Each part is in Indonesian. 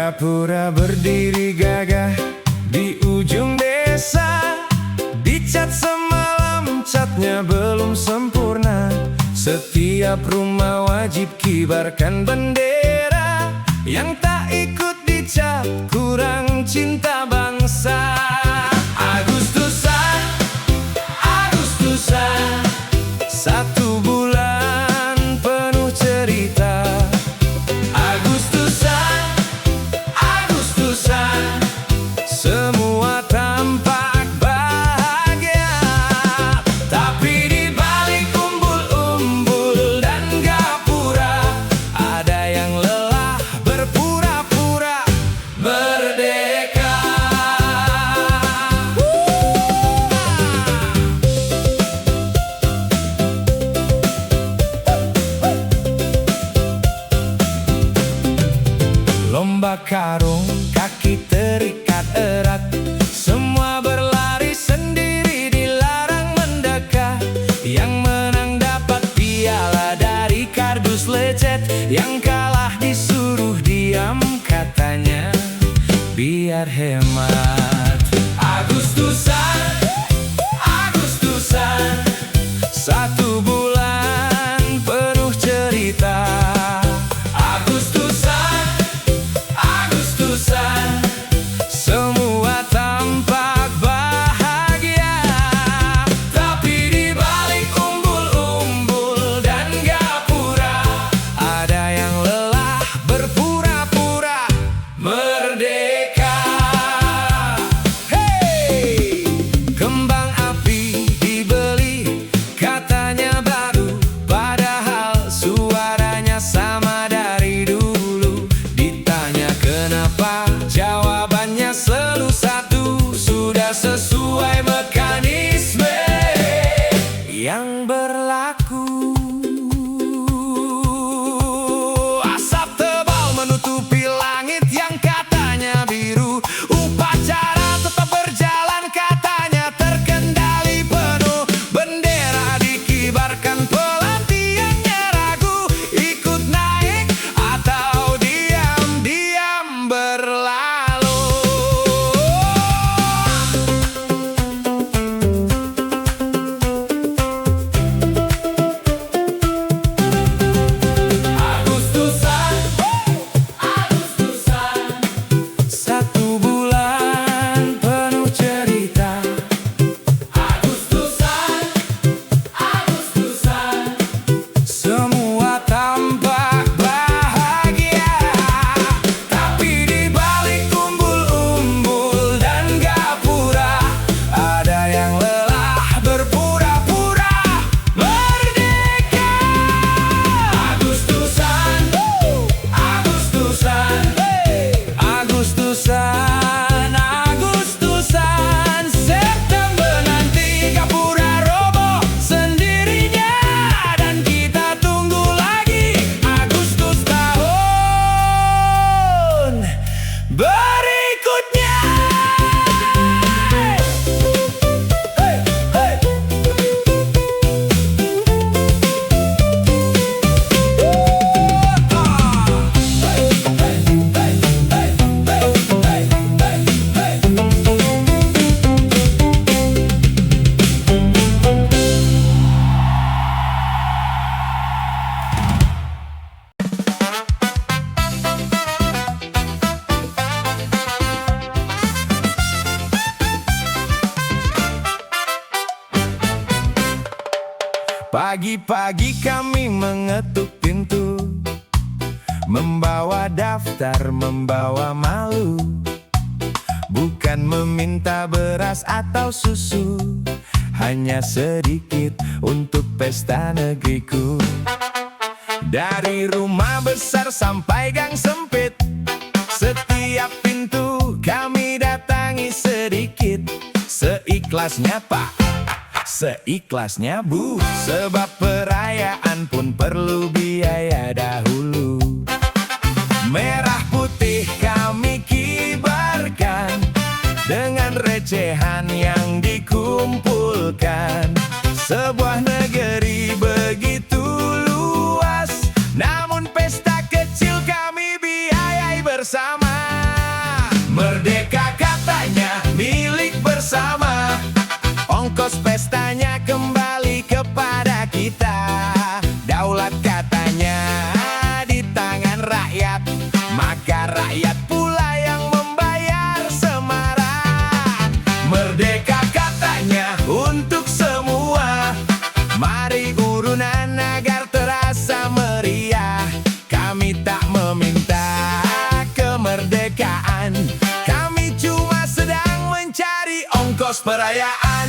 Gapura berdiri gagah di ujung desa, dicat semalam, catnya belum sempurna. Setiap rumah wajib kibarkan bendera, yang tak ikut dicat kurang cinta bangsa. Agustusan, Agustusan, satu bulan penuh cerita. Agustusan, Agustusan, semua tampak bahagia. Tapi di balik umbul-umbul dan gapura, ada yang lelah berpura-pura merdeka. Lomba karung, kaki terikat erat, semua berlari sendiri dilarang mendekat. Yang menang dapat piala dari kardus lecet, yang kalah disuruh diam katanya biar hemat. Agustusan, Agustusan, satu bulan penuh cerita. Agustusan, Agustusan, semua tampak bahagia. Tapi di balik umbul-umbul dan gapura, ada yang lelah berpura-pura merdeka. Hey! Kembang api dibeli, katanya baru, padahal suaranya sama dari dulu. Ditanya kenapa, jawabannya selalu satu, sudah sesuai mekanisme yang berlaku. Asap tebal menutupi langit yang katanya biru. Upacara tetap berjalan, katanya terkendali penuh. Bendera dikibarkan, pelantiannya ragu, ikut naik atau diam-diam berlalu. Agustusan, Agustusan, satu bulan penuh cerita. Agustusan, Agustusan, semua tampak bahagia. Tapi di balik umbul-umbul dan gapura, ada yang lelah berpura-pura merdeka. Agustusan, Agustusan, Agustusan, Agustusan, September nanti gapura roboh sendirinya, dan kita tunggu lagi Agustus tahun berikutnya. Hey, hey. Pagi-pagi kami mengetuk pintu, membawa daftar, membawa malu. Bukan meminta beras atau susu, hanya sedikit untuk pesta negeriku. Dari rumah besar sampai gang sempit, setiap pintu kami datangi sedikit. Seikhlasnya Pak, seikhlasnya Bu, sebab perayaan pun perlu biaya dahulu. Merah putih kami kibarkan, dengan recehan yang dikumpulkan. Sebuah negeri begitu luas, namun pesta kecil kami biayai bersama. perayaan.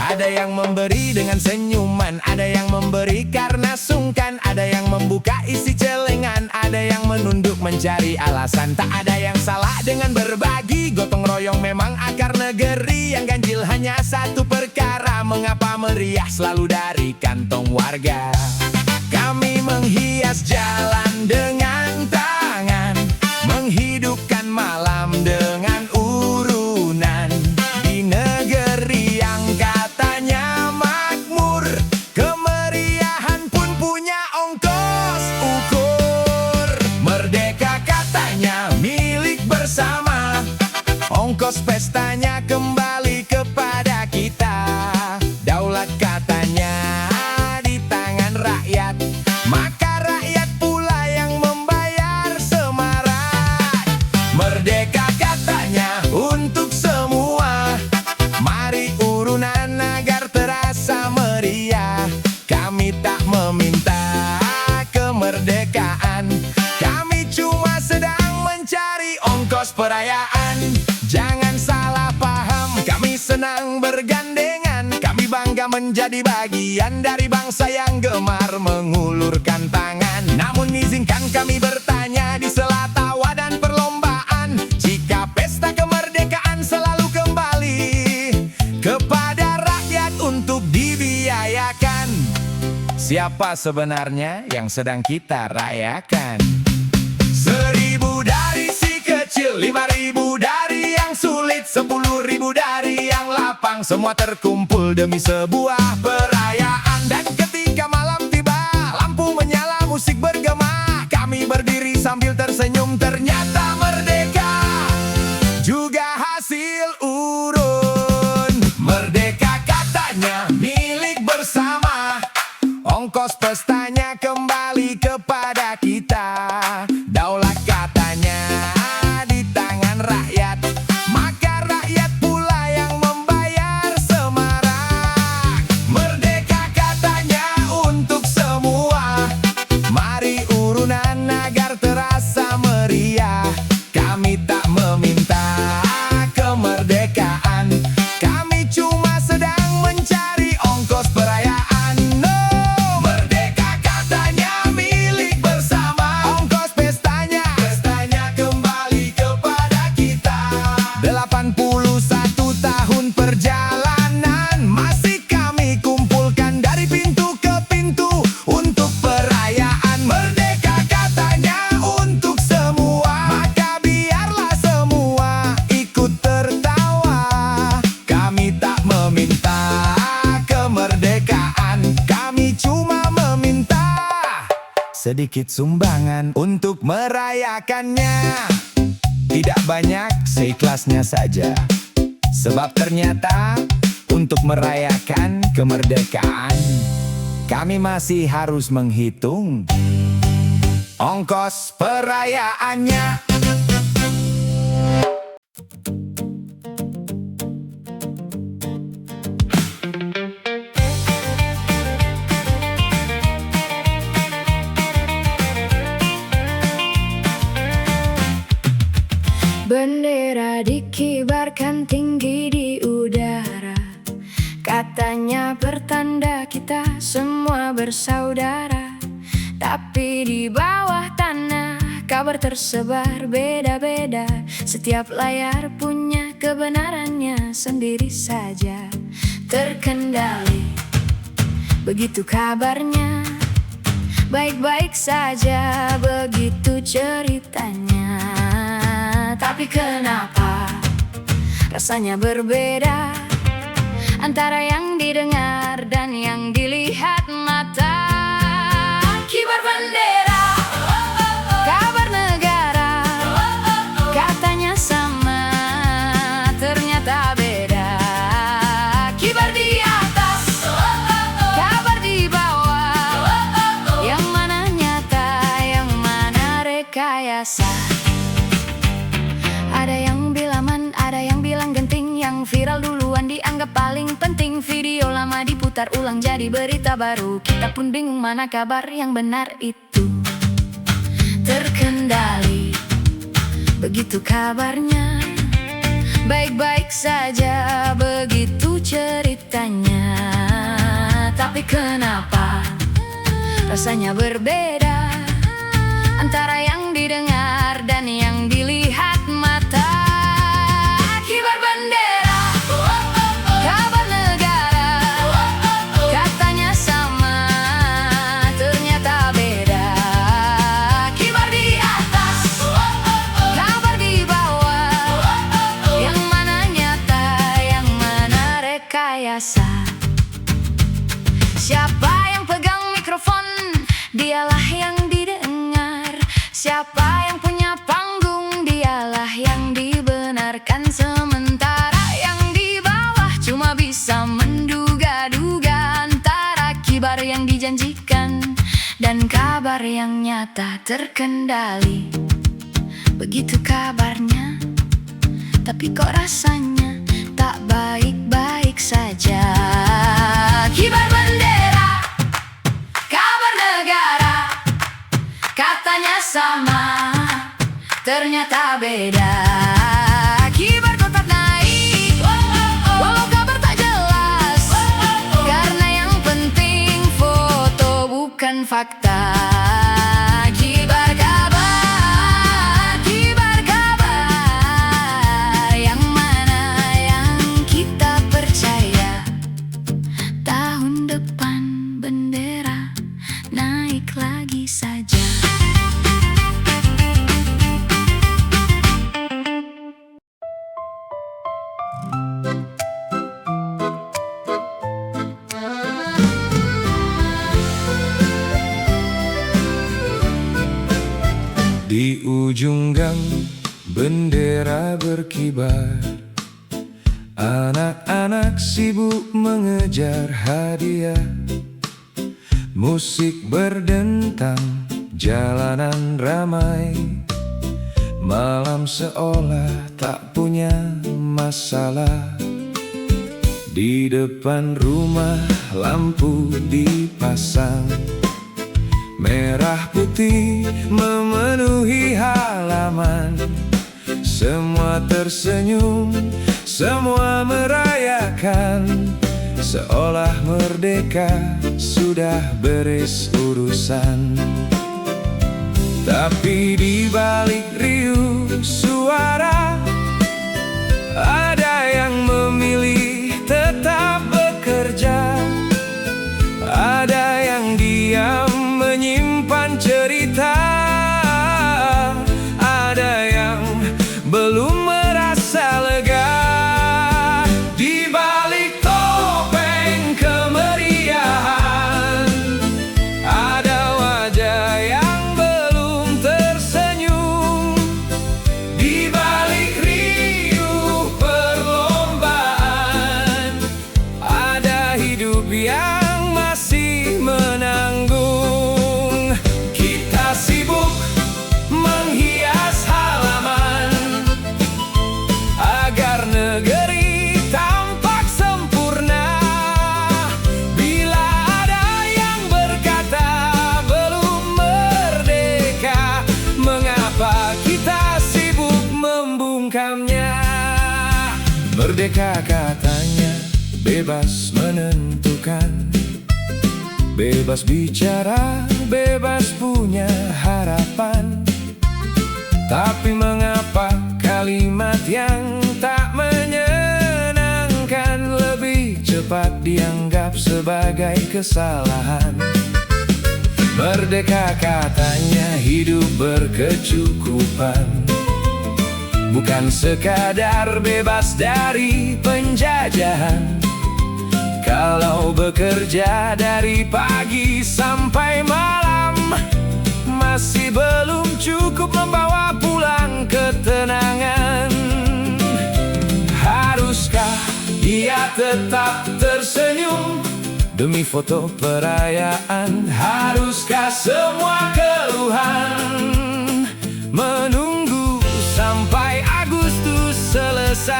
Ada yang memberi dengan senyuman, ada yang memberi karena sungkan, ada yang membuka isi celengan, ada yang menunduk mencari alasan. Tak ada yang salah dengan berbagi, gotong royong memang akar negeri. Yang ganjil hanya satu perkara, mengapa meriah selalu dari kantong warga. Kami menghias jalan dengan tangan, menghidupkan malam dengan urunan. Di negeri yang katanya makmur, kemeriahan pun punya ongkos ukur. Merdeka katanya milik bersama, ongkos pestanya kembali kepada kita. Daulat katanya di tangan rakyat, maka rakyat pula yang membayar semarak. Merdeka katanya untuk semua, mari urunan agar terasa meriah. Kami tak meminta kemerdekaan, kami cuma sedang mencari ongkos perayaan. Jangan salah paham, kami senang bergandengan, kami bangga menjadi bagian dari bangsa yang gemar mengulurkan tangan. Namun izinkan kami bertanya di sela tawa dan perlombaan, jika pesta kemerdekaan selalu kembali kepada rakyat untuk dibiayakan, siapa sebenarnya yang sedang kita rayakan? 1.000 dari si kecil, 5.000 dari yang sulit, 10.000 dari yang lapang, semua terkumpul demi sebuah perayaan. Dan ketika malam tiba, lampu menyala, musik bergema, kami berdiri sambil tersenyum. Ternyata merdeka juga hasil urun. Merdeka katanya milik bersama, ongkos pestanya kembali kepada kita. Daulat katanya di tangan rakyat, maka rakyat pula yang membayar semarak. Merdeka katanya untuk semua, mari urunan agar terasa meriah. Kami tak meminta kemerdekaan, kami cuma sedang mencari ongkos perayaan. No, merdeka katanya milik bersama, ongkos pestanya kembali kepada kita. 81 tahun perjalanan, masih kami kumpulkan dari pintu ke pintu untuk perayaan. Merdeka katanya untuk semua, maka biarlah semua ikut tertawa. Kami tak meminta kemerdekaan, kami cuma meminta sedikit sumbangan untuk merayakannya. Tidak banyak, seikhlasnya saja, sebab ternyata untuk merayakan kemerdekaan kami masih harus menghitung ongkos perayaannya. Bendera dikibarkan tinggi di udara, katanya pertanda kita semua bersaudara. Tapi di bawah tanah kabar tersebar beda-beda, setiap layar punya kebenarannya sendiri saja. Terkendali, begitu kabarnya, baik-baik saja begitu ceritanya. Tapi kenapa rasanya berbeda antara yang didengar dan yang dilihat mata? Kibar bendera, kabar negara, katanya sama, ternyata beda. Kibar di atas, kabar di bawah, yang mana nyata, yang mana rekayasa. Ada yang bilang aman, ada yang bilang genting, yang viral duluan dianggap paling penting. Video lama diputar ulang jadi berita baru, kita pun bingung mana kabar yang benar itu. Terkendali, begitu kabarnya, Baik-baik saja begitu ceritanya, tapi kenapa rasanya berbeda antara yang didengar dan yang dilihat mata? Kibar bendera, kabar negara, katanya sama, ternyata beda. Kibar di atas, kabar di bawah, yang mana nyata, yang mana rekayasa? Siapa yang pegang mikrofon, dialah yang didengar. Siapa yang punya panggung, dialah yang dibenarkan. Sementara yang di bawah cuma bisa menduga-duga antara kibar yang dijanjikan dan kabar yang nyata terkendali. Begitu kabarnya, tapi kok rasanya tak baik-baik saja. Kibar bendera, kabar negara, katanya sama, ternyata beda. Kibar kotak naik, walau kabar tak jelas, karena yang penting foto bukan fakta. Kibar kabar, kibar kabar, yang mana yang kita percaya? Tahun depan bendera naik lagi saja. Di ujung gang bendera berkibar, anak-anak sibuk mengejar hadiah. Musik berdentang, jalanan ramai, malam seolah tak punya masalah. Di depan rumah lampu dipasang, merah putih memenuhi halaman. Semua tersenyum, semua merayakan, seolah merdeka sudah beres urusan. Tapi di balik riuh suara, ada yang memilih tetap bekerja, ada yang diam menyimpan cerita, ada yang belum merasa lega. Di balik topeng kemeriahan, ada wajah yang belum tersenyum. Di balik riuh perlombaan, ada hidup yang masih menanggung. Kita sibuk menghias halaman agar negeri tampak sempurna. Bila ada yang berkata belum merdeka, mengapa kita sibuk membungkamnya? Merdeka katanya bebas menentukan, bebas bicara, bebas punya harapan. Tapi mengapa kalimat yang tak menyenangkan lebih cepat dianggap sebagai kesalahan? Merdeka katanya hidup berkecukupan, bukan sekadar bebas dari penjajahan. Kalau bekerja dari pagi sampai malam, masih belum cukup membawa pulang ketenangan. Haruskah dia tetap tersenyum demi foto perayaan? Haruskah semua keluhan menunggu sampai Agustus selesai?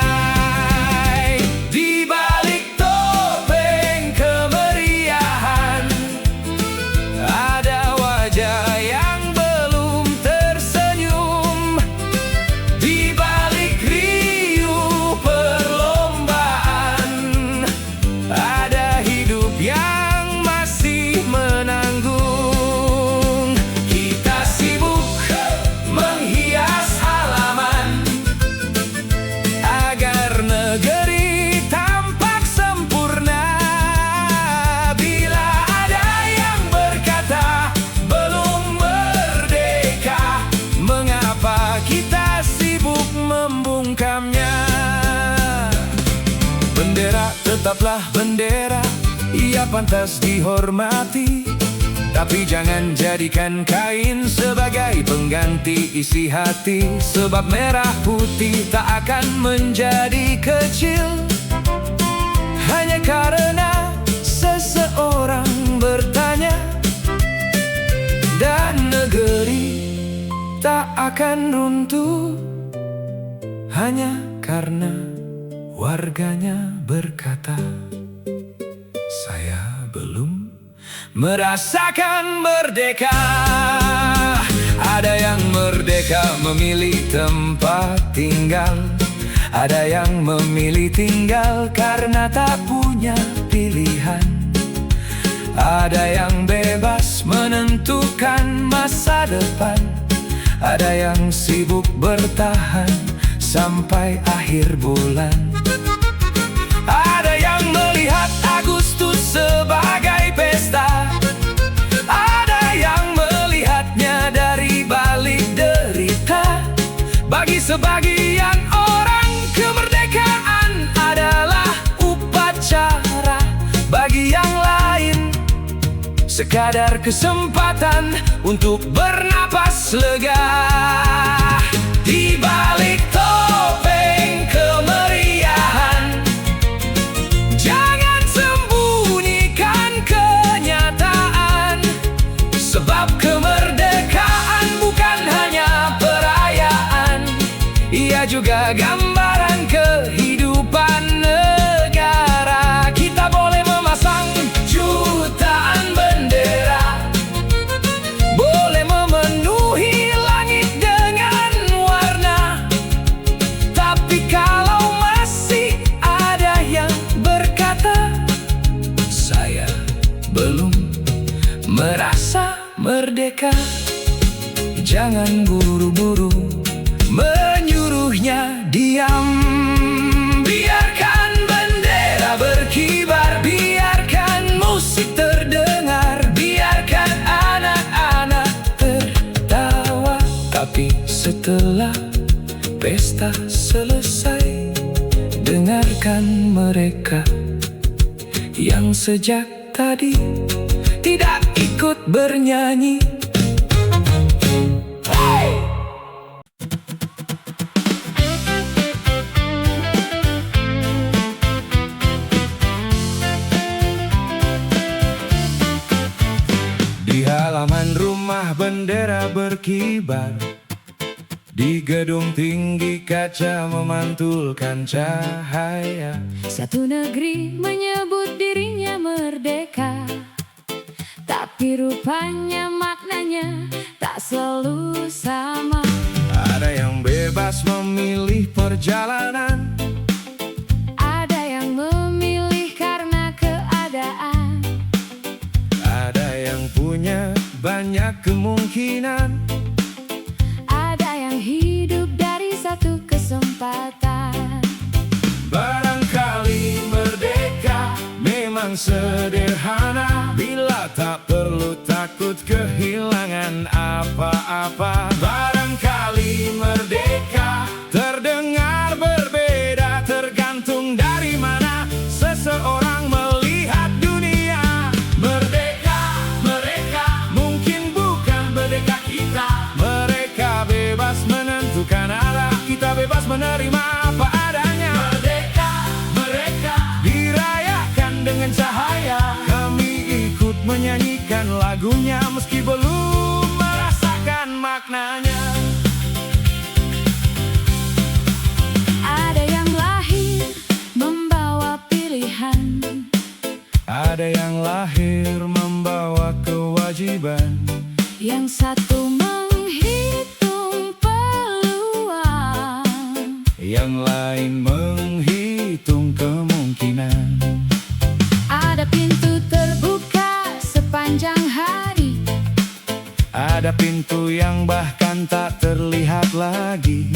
Di balik topeng kemeriahan, ada wajah yang belum tersenyum. Di balik riuh pantas dihormati. Tapi jangan jadikan kain sebagai pengganti isi hati. Sebab merah putih tak akan menjadi kecil hanya karena seseorang bertanya. Dan negeri tak akan runtuh hanya karena warganya berkata, saya belum merasakan merdeka. Ada yang merdeka memilih tempat tinggal, ada yang memilih tinggal karena tak punya pilihan. Ada yang bebas menentukan masa depan, ada yang sibuk bertahan sampai akhir bulan. Ada yang melihat Agustus sebagai pesta, ada yang melihatnya dari balik derita. Bagi sebagian orang kemerdekaan adalah upacara, bagi yang lain sekadar kesempatan untuk bernapas lega. Di balik topeng kemeriahan, jangan sembunyikan kenyataan. Sebab kemerdekaan bukan hanya perayaan, ia juga gambaran kehidupan negara. Kita boleh memasang jutaan bendera, boleh memenuhi langit dengan warna. Tapi kalau masih ada yang berkata, saya belum merasa merdeka, jangan buru-buru menyuruhnya diam. Biarkan bendera berkibar, biarkan musik terdengar, biarkan anak-anak tertawa. Tapi setelah pesta selesai, dengarkan mereka yang sejak tadi tidak ikut bernyanyi. Di halaman rumah bendera berkibar, di gedung tinggi kaca memantulkan cahaya. Satu negeri menyebut dirinya merdeka, tapi rupanya maknanya tak selalu sama. Ada yang bebas memilih perjalanan, ada yang memilih karena keadaan, ada yang punya banyak kemungkinan, ada yang hidup dari satu kesempatan. Barangkali merdeka memang sederhana, bila tak perlu takut kehilangan apa-apa. Barangkali merdeka terdengar berbeda, tergantung dari mana seseorang melihat dunia. Merdeka, mereka mungkin bukan merdeka kita. Mereka bebas menentukan arah, kita bebas menerima apa adanya. Merdeka, mereka dirayakan dengan cahaya. Kami ikut menyanyikan lagunya meski belum merasakan maknanya. Ada yang lahir membawa pilihan, Ada yang lahir membawa kewajiban, yang satu menghitung peluang, yang lain menghitung kemungkinan. ada pintu terbuka sepanjang hari, Ada pintu yang bahkan tak terlihat lagi.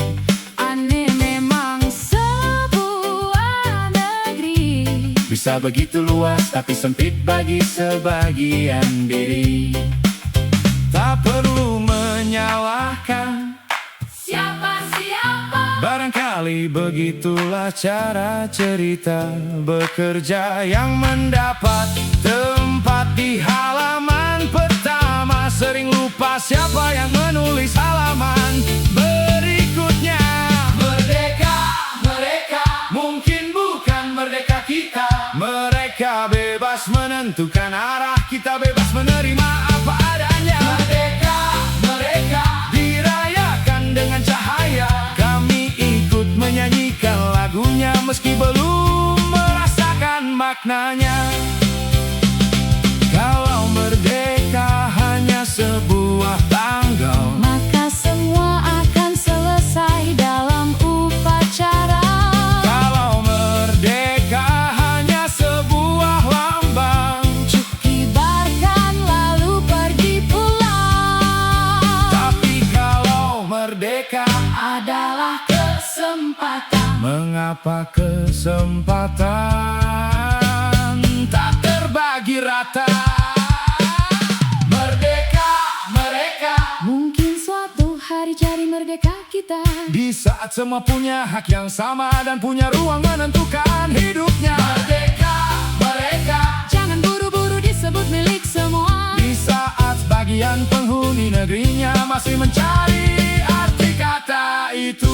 aneh memang sebuah negeri Bisa begitu luas tapi sempit bagi sebagian diri. Tak perlu menyalahkan, siapa-siapa. barangkali begitulah cara cerita bekerja yang mendapat tempat di halaman pertama. Sering lupa siapa yang menulis halaman berikutnya. Merdeka, mereka mungkin bukan merdeka kita. Mereka bebas menentukan arah, kita bebas menerima apa adanya. Merdeka, mereka dirayakan dengan cahaya. Kami ikut menyanyikan lagunya meski belum merasakan maknanya. Kalau merdeka hanya sebuah tanggal, maka semua akan selesai dalam upacara. kalau merdeka hanya sebuah lambang, Kibarkan lalu pergi pulang. tapi kalau merdeka, Adalah kesempatan. mengapa kesempatan tak terbagi rata? Merdeka, mereka Mungkin suatu hari jadi merdeka kita. di saat semua punya hak yang sama dan punya ruang menentukan hidupnya. Merdeka, mereka Jangan buru-buru disebut milik semua. di saat sebagian penghuni negerinya masih mencari arti kata itu.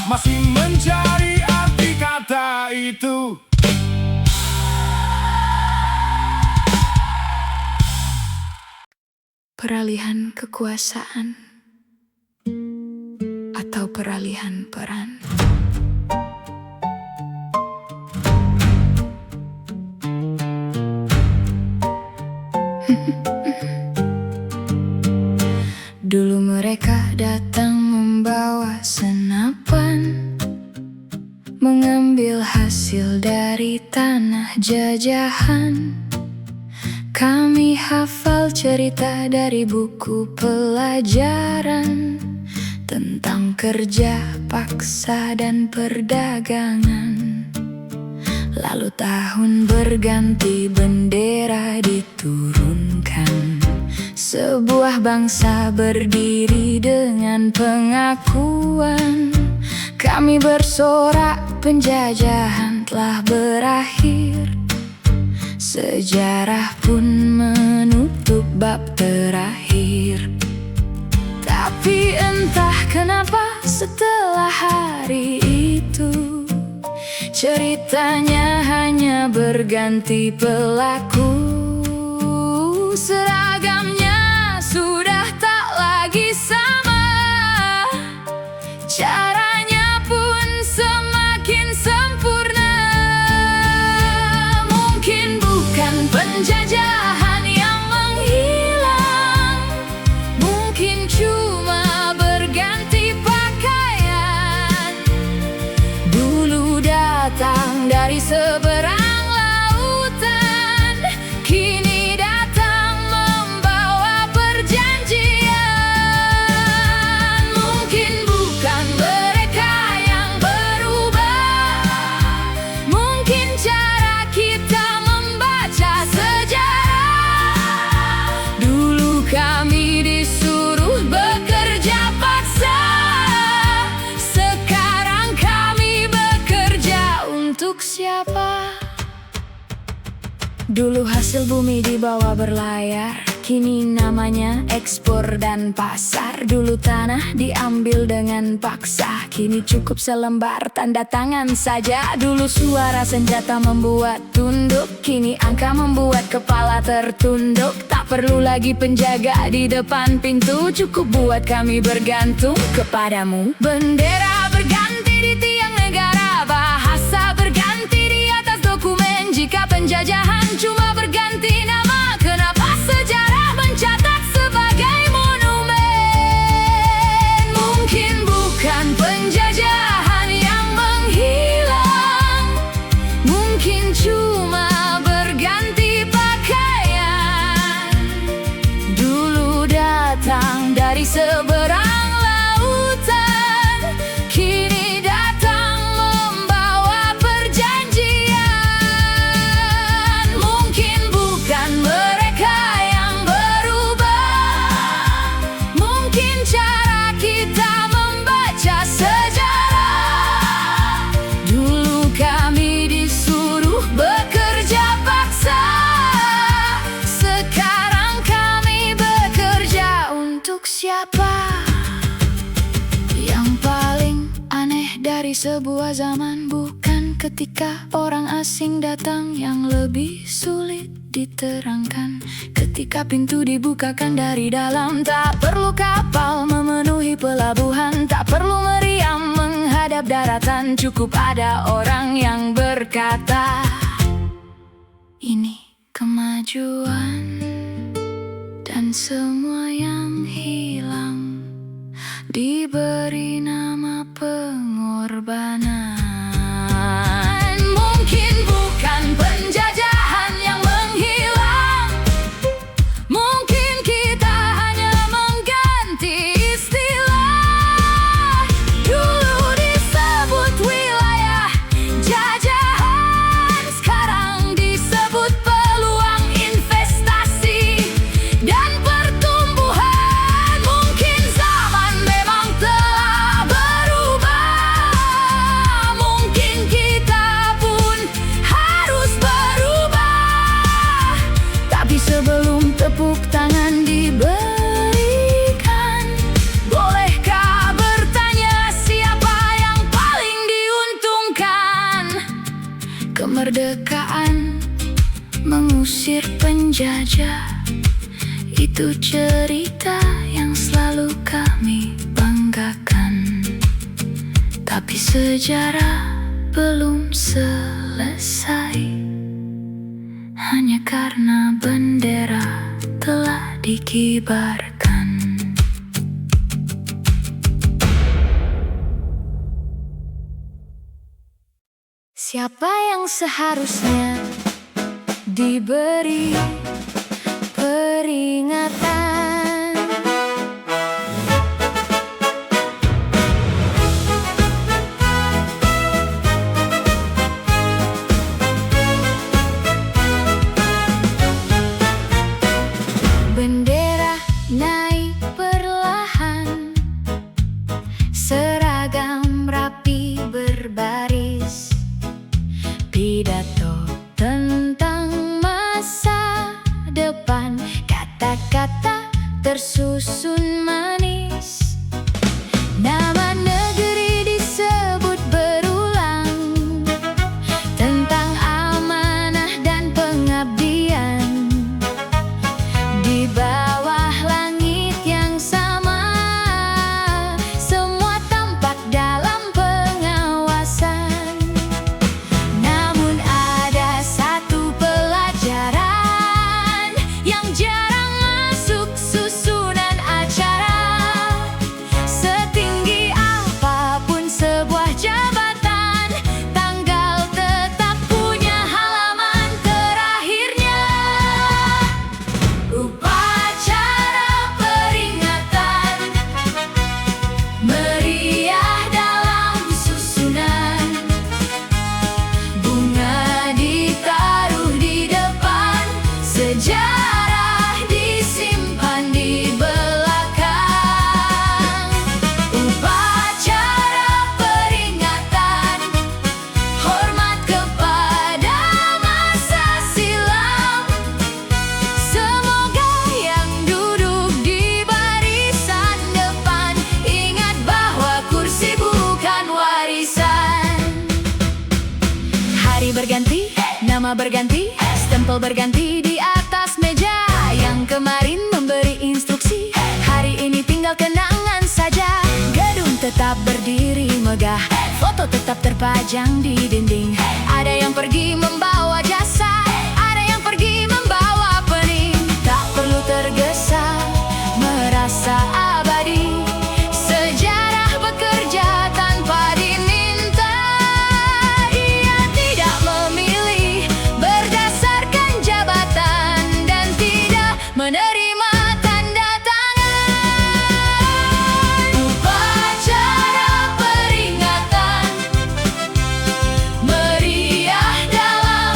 Masih mencari arti kata itu. Peralihan kekuasaan atau peralihan peran. Dulu mereka datang membawa senapan, mengambil hasil dari tanah jajahan. Kami hafal cerita dari buku pelajaran tentang kerja paksa dan perdagangan. Lalu tahun berganti, bendera diturunkan. Sebuah bangsa berdiri dengan pengakuan. Kami bersorak, penjajahan telah berakhir. Sejarah pun menutup bab terakhir. Tapi entah kenapa setelah hari itu, ceritanya hanya berganti pelaku. Seragamnya sudah tak lagi sama, caranya pun semakin sempurna. Mungkin bukan penjajahan yang menghilang, mungkin cuma berganti pakaian. Dulu datang dari seberang lautan, kini datang membawa perjanjian. Mungkin bukan mereka yang berubah, mungkin cara kita membaca sejarah. Dulu kami disuruh bekerja paksa, sekarang kami bekerja untuk siapa? Dulu hasil bumi dibawa berlayar, kini namanya ekspor dan pasar. Dulu tanah diambil dengan paksa, kini cukup selembar tanda tangan saja. Dulu suara senjata membuat tunduk, kini angka membuat kepala tertunduk. Tak perlu lagi penjaga di depan pintu, cukup buat kami bergantung kepadamu. Bendera berganti di tiang negara, bahasa berganti di atas dokumen. Jika penjajahan cuma berganti nama, kenapa sejarah mencatat sebagai monumen? Mungkin bukan penjajahan yang menghilang, mungkin cuma berganti pakaian. Dulu datang dari seberang lautan, kini datang membawa perjanjian. Mungkin bukan mereka yang berubah, dari sebuah zaman, bukan ketika orang asing datang yang lebih sulit diterangkan. Ketika pintu dibukakan dari dalam, tak perlu kapal memenuhi pelabuhan, tak perlu meriam menghadap daratan. Cukup ada orang yang berkata, ini kemajuan. Dan semua yang hilang diberi nama pengorbanan. Mungkin bukan penjajahan yang menghilang, mungkin kita hanya mengganti istilah. Dulu disebut wilayah jajahan, sekarang disebut peluang investasi dan pertumbuhan. Mungkin zaman memang telah berubah, mungkin kita pun harus berubah. Tapi sebelum tepuk tangan diberikan, bolehkah bertanya siapa yang paling diuntungkan? Kemerdekaan mengusir penjajah, itu cerita yang selalu kami banggakan. Tapi sejarah belum selesai, hanya karena bendera telah dikibarkan. Siapa yang seharusnya diberi peringatan? Bendera naik perlahan, seragam rapi berbaris, pidato tentang masa depan, kata-kata tersusun manis. Nama negeri disebut berulang, tentang amanah dan pengabdian. Di bawah langit yang sama, semua tampak dalam pengawasan. Namun ada satu pelajaran yang jarang masuk susunan acara. Setinggi apapun sebuah jabatan, tanggal tetap punya halaman terakhirnya. Upacara peringatan meriah dalam susunan, bunga ditaruh di depan, sejarah disimpan di belakang. Upacara peringatan, hormat kepada masa silam. Semoga yang duduk di barisan depan ingat bahwa kursi bukan warisan. Hari berganti, nama berganti, stempel berganti di atas meja. Yang kemarin memberi instruksi, hari ini tinggal kenangan saja. Gedung tetap berdiri megah, foto tetap terpajang di dinding. Ada yang pergi membawa jasa, ada yang pergi membawa pening. Tak perlu tergesa merasa abadi, sejarah bekerja tanpa diminta. Ia tidak memilih berdasarkan jabatan dan tidak menerima tanda tangan. Upacara peringatan meriah dalam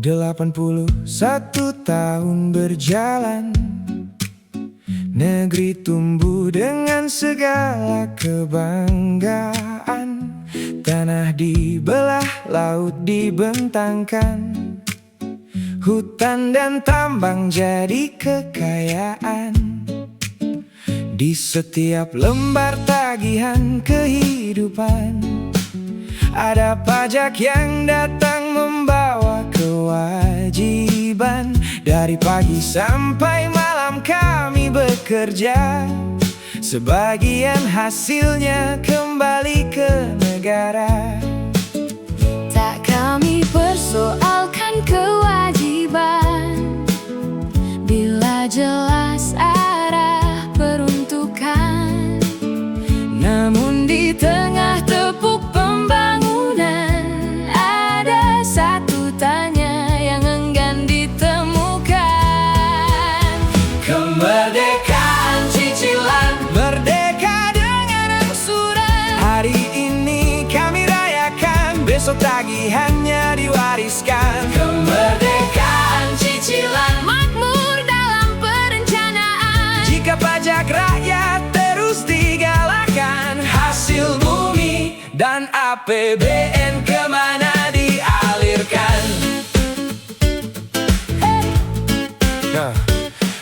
81 tahun berjalan, negeri tumbuh dengan segala kebanggaan. Tanah dibelah, laut dibentangkan, hutan dan tambang jadi kekayaan. Di setiap lembar tagihan kehidupan ada pajak yang datang membawa kewajiban. Dari pagi sampai malam kami bekerja, sebagian hasilnya kembali ke negara. Tak kami persoalkan kewajiban bila jelas arah peruntukan. Namun di tengah tepuk pembangunan ada satu tanya yang enggan ditemukan. Kemerdekaan cicilan, merdeka dengan angsuran. Hari ini kami rayakan, besok tagihannya diwariskan. Kemerdekaan cicilan, Makmur dalam perencanaan. jika pajak rakyat terus digalakan, hasil bumi dan APBN kemana dialirkan?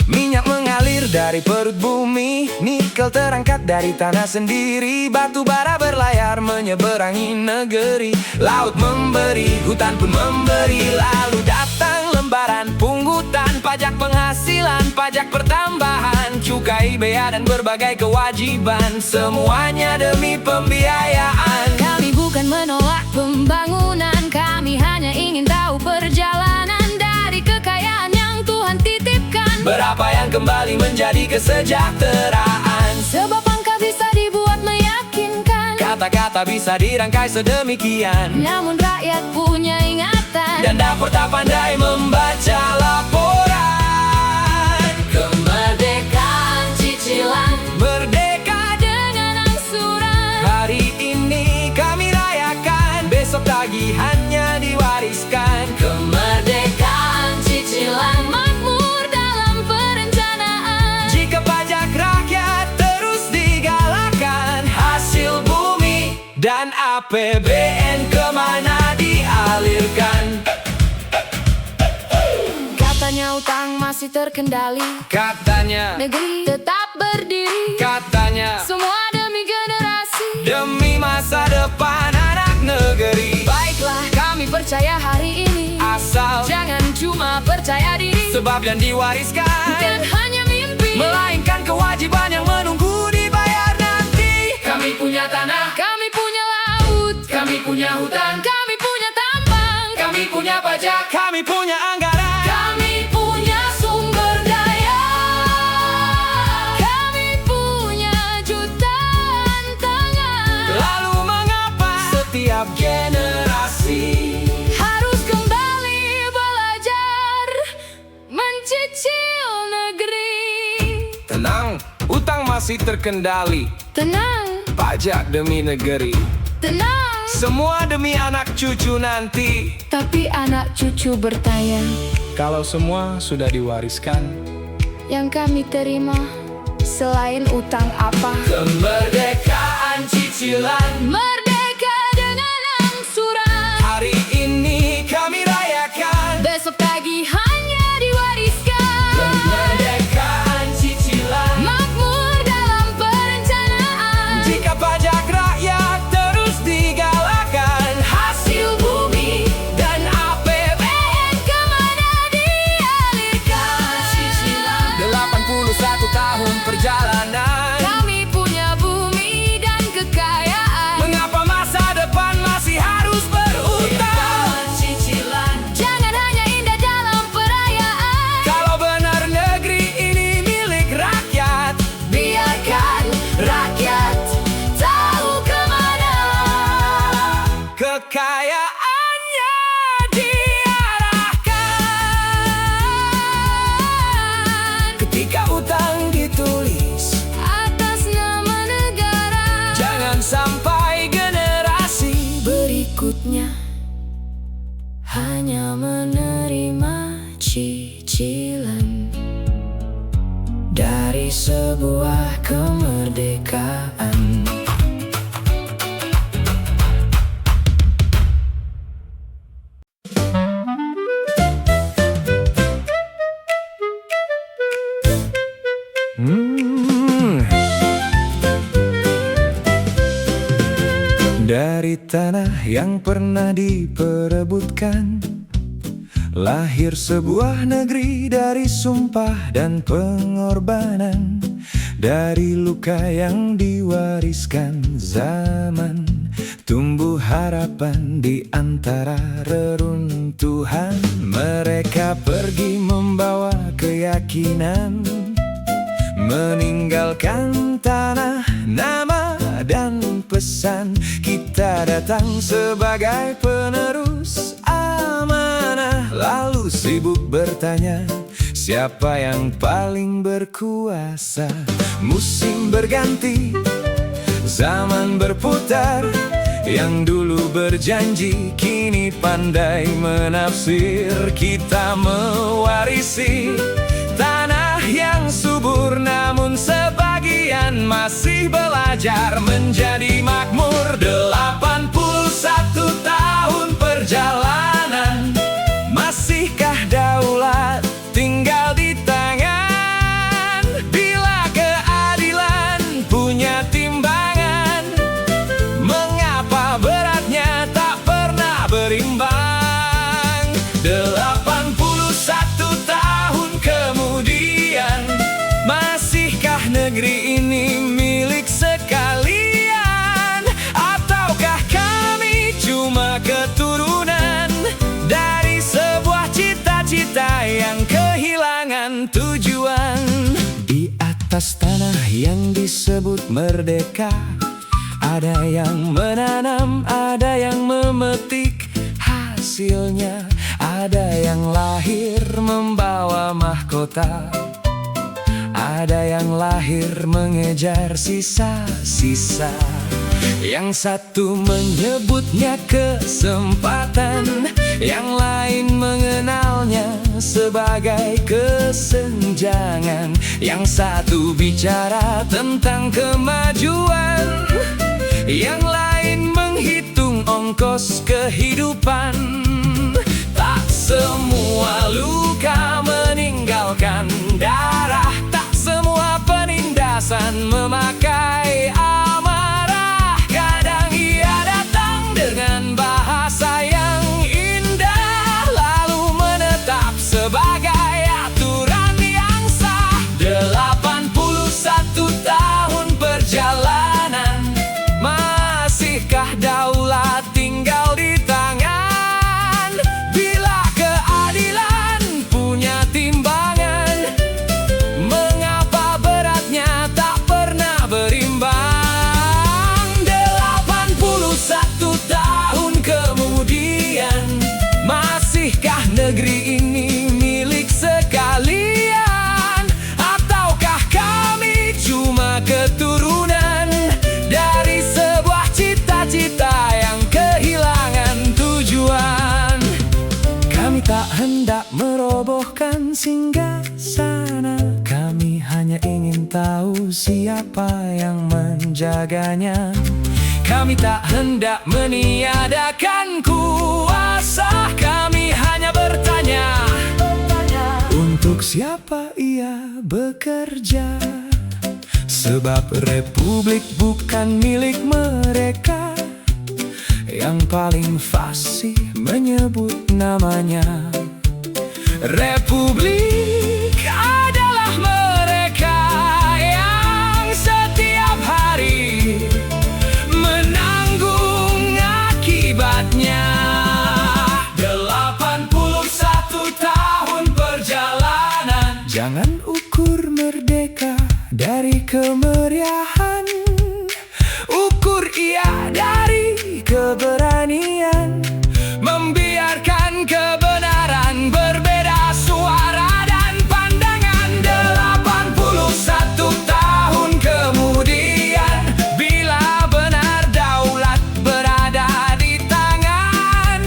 Minyak mengalir dari perut bumi, nikel terangkat dari tanah sendiri, batu bara berlayar menyeberangi negeri, laut memberi, hutan pun memberi. Lalu datang lembaran pungutan, pajak penghasilan, pajak pertambahan, cukai, bea dan berbagai kewajiban, semuanya demi pembiayaan. Kami bukan menolak pembangunan, kami hanya ingin tahu perjalanan dari kekayaan yang Tuhan titipkan. Berapa yang kembali menjadi kesejahteraan? Sebab angka bisa dibuat meyakinkan, Kata-kata bisa dirangkai sedemikian, namun rakyat punya ingatan. dan dapur tak pandai membaca laporan. Kemerdekaan cicilan, Merdeka dengan angsuran. hari ini kami rayakan, besok tagihannya diwariskan. Kemerdekaan cicilan, makmur dalam perencanaan. Jika pajak rakyat terus digalakan, hasil bumi dan APBN kemana dialirkan? Katanya utang masih terkendali, Katanya, negeri tetap berdiri. katanya, Semua demi generasi. demi masa depan anak negeri. Baiklah, kami percaya hari ini, Asal jangan cuma percaya diri sebab dan diwariskan, dan hanya mimpi. melainkan kewajiban yang menunggu dibayar nanti. Kami punya tanah, Kami punya laut, kami punya hutan, kami punya tambang, kami punya pajak, Kami punya anggaran, kami punya sumber daya, kami punya jutaan tangan. lalu mengapa setiap generasi Harus kembali belajar mencicil negeri. tenang, utang masih terkendali, Tenang, pajak demi negeri, tenang. semua demi anak cucu nanti. Tapi anak cucu bertanya, Kalau semua sudah diwariskan, yang kami terima selain utang apa? Kemerdekaan cicilan, Merdeka dengan angsuran. hari ini kami rayakan, Besok tagihannya diwariskan. kemerdekaan cicilan. Makmur dalam perencanaan. Jika pajak rakyat terus digalakan, hasil bumi dan APBN Kemana dialirkan? 81 tahun perjalanan. Kami punya bumi dan kekayaan. Mengapa sebuah kemerdekaan. Dari tanah yang pernah diperebutkan, lahir sebuah negeri dari sumpah dan pengorbanan. Dari luka yang diwariskan zaman, tumbuh harapan di antara reruntuhan. Mereka pergi membawa keyakinan, meninggalkan tanah, nama, dan pesan. Kita datang sebagai penerus amanah, lalu sibuk bertanya, siapa yang paling berkuasa? Musim berganti, zaman berputar. Yang dulu berjanji kini pandai menafsir. Kita mewarisi tanah yang subur, namun sebagian masih belajar menjadi makmur. 81 tahun perjalanan, masihkah daulat tinggal di tangan? Bila keadilan punya timbangan, mengapa beratnya tak pernah berimbang? 81 tahun kemudian, masihkah negeri ini milik sekalian? Ataukah kami cuma keturunan dari sebuah cita-cita yang kehilangan tujuan? Di atas tanah yang disebut merdeka, ada yang menanam, ada yang memetik hasilnya. Ada yang lahir membawa mahkota, ada yang lahir mengejar sisa-sisa. Yang satu menyebutnya kesempatan, yang lain mengenalnya sebagai kesenjangan. Yang satu bicara tentang kemajuan, yang lain menghitung ongkos kehidupan. Tak semua luka meninggalkan darah, tak semua penindasan memakai amarah. Kadang ia datang dengan bahasa yang indah, lalu menetap sebagai aturan yang sah. 81 tahun perjalanan, masihkah daulat tinggal di tangan? Bila keadilan punya timbangan, mengapa beratnya tak pernah berimbang? 81 tahun kemudian, masihkah negeri ini milik sekalian? Ataukah kami cuma keturunan dari sebuah cita-cita yang kehilangan tujuan? Kami tak hendak merobohkan singgasana, kami hanya ingin tahu siapa yang menjaganya. Kami tak hendak meniadakan kuasa, kami hanya bertanya, untuk siapa ia bekerja? Sebab republik bukan milik mereka. Yang paling fasih menyebut namanya. Republik adalah mereka yang setiap hari menanggung akibatnya. 81 tahun perjalanan, jangan ukur merdeka dari kemeriahan, ukur ia dari keberanian, membiarkan kebenaran berbeda suara dan pandangan. 81 tahun kemudian, bila benar daulat berada di tangan,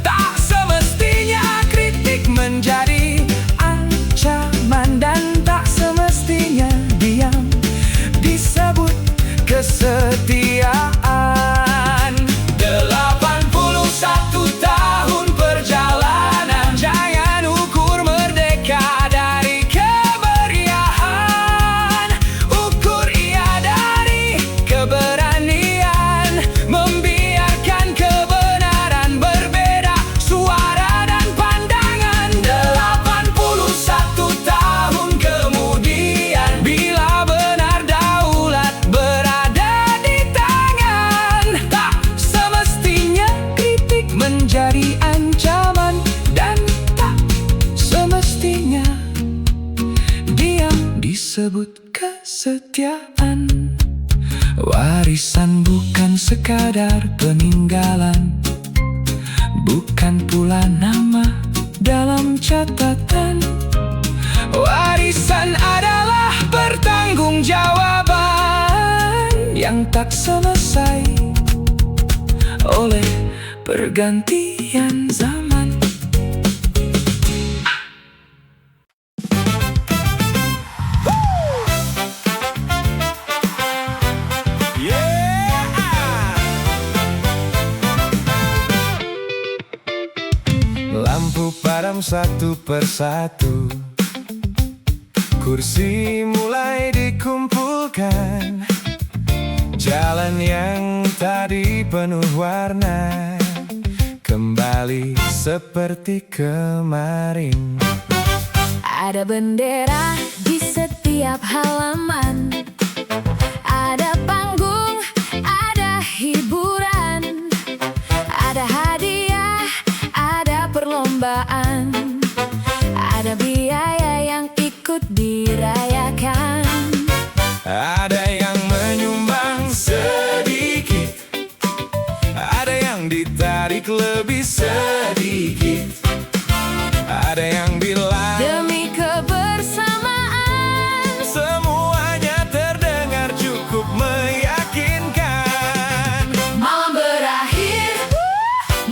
tak semestinya kritik menjadi ancaman, dan tak semestinya diam kesetiaan. Warisan bukan sekadar peninggalan, bukan pula nama dalam catatan. Warisan adalah pertanggungjawaban yang tak selesai oleh pergantian zaman. Lampu padam satu persatu, kursi mulai dikumpulkan. Jalan yang tadi penuh warna kembali seperti kemarin. Ada bendera di setiap halaman, ada panggung, ada hiburan, ada hadiah, ada perlombaan, ada biaya yang ikut dirayakan. Ada yang menyumbang sedikit, ada yang ditarik lebih sedikit, ada yang bilang Demi kebersamaan, semuanya terdengar cukup meyakinkan. malam berakhir,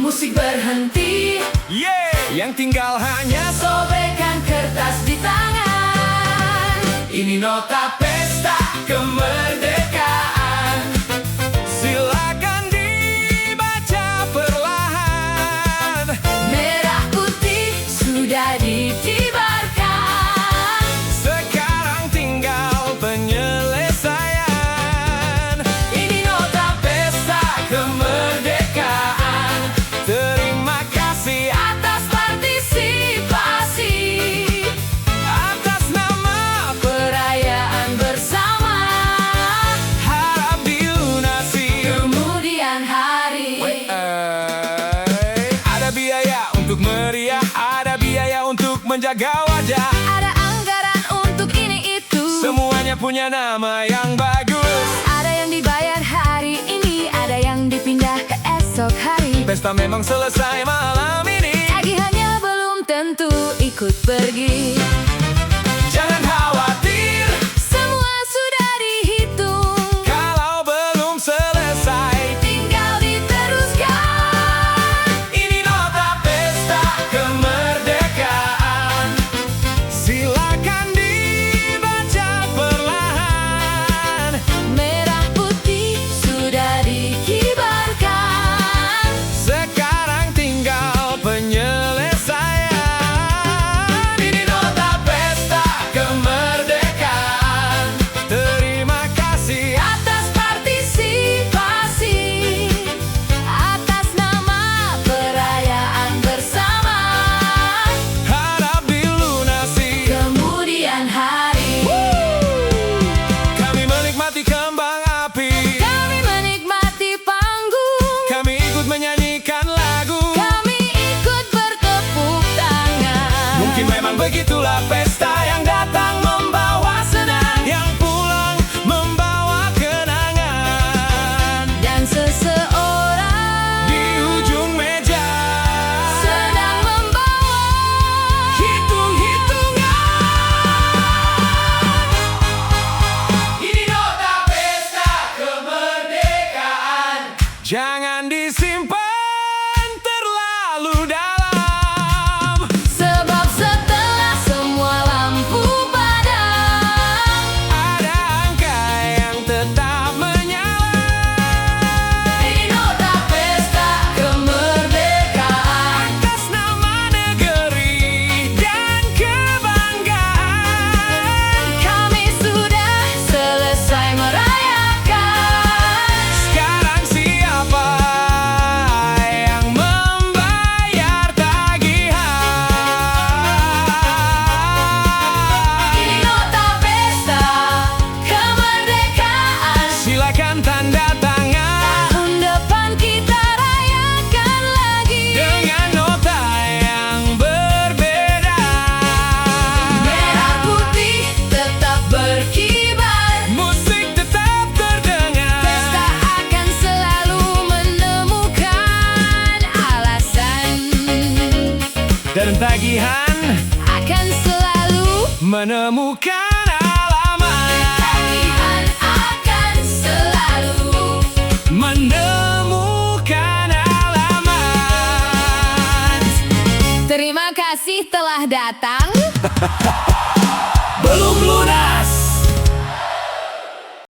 musik berhenti, Yang tinggal hanya sobrekan kertas di tangan. ini nota pesta kemerdekaan. Silakan dibaca perlahan. Merah putih sudah ditibarkan. Sekarang tinggal penyelesaian. Ini nota pesta kemerdekaan. Terima kasih Atas partisipasi, atas nama perayaan bersama, harap dilunasi. kemudian hari. Ada biaya untuk meriah, ada biaya untuk menjaga wajah. Ada anggaran untuk ini itu. Semuanya punya nama yang bagus. Ada yang dibayar hari ini, ada yang dipindah ke esok hari. Pesta memang selesai malam ini. Tagihannya belum tentu ikut pergi. Jangan khawatir Semua sudah dihitung, kalau belum selesai. tinggal diteruskan. Ini nota pesta kemerdekaan. Silakan dibaca perlahan. Merah putih sudah dikibarkan. Sekarang tinggal penyelesaian. Ini nota pesta kemerdekaan. Terima kasih Atas partisipasi, atas nama perayaan bersama, harap dilunasi. kemudian hari. Kami menikmati kembang api, Kami menikmati panggung, kami ikut menyanyikan lagu. kami ikut bertepuk tangan. Mungkin memang begitulah pesta yang datang membawa senang, yang pulang membawa kenangan. Dan seseorang Di ujung meja sedang membawa hitung-hitungan. Ini nota pesta kemerdekaan. Jangan disimpan terlalu dalam. sebab setelah semua lama dan tagihan akan selalu menemukan alamat. tagihan akan selalu Menemukan alamat. Terima kasih telah datang.